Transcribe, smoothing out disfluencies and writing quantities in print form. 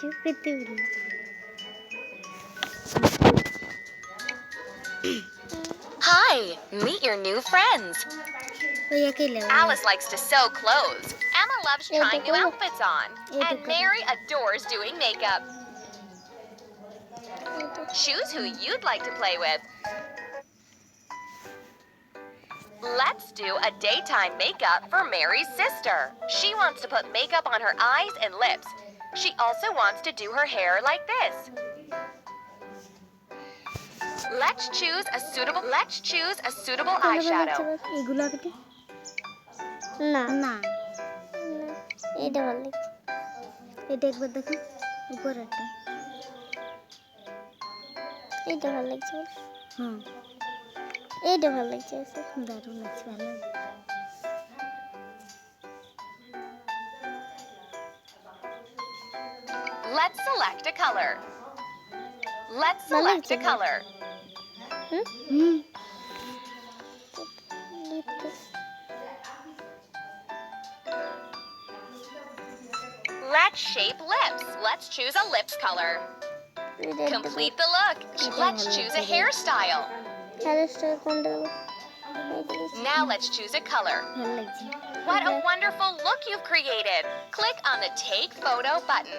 কিছু পেতে বলি Hi, meet your new friends. ওই একই level Alice likes to sew clothes. Emma loves trying new outfits on. And Mary adores doing makeup. Choose who you'd like to play with. Let's do a daytime makeup for Mary's sister. She wants to put makeup on her eyes and lips. She also wants to do her hair like this. Let's choose a suitable eyeshadow. এগুলো হবে না না এটা ভালো লাগছে এটা একবার দেখো উপরেরটা এটা ভালো লাগছে হুম এটা ভালো লাগছে দারুণ লাগছে ভালো Let's select a color. Let's select a color. Let's shape lips. Let's choose a lips color. Complete the look. Let's choose a hairstyle. Now let's choose a color. What a wonderful look you've created. Click on the Take Photo button.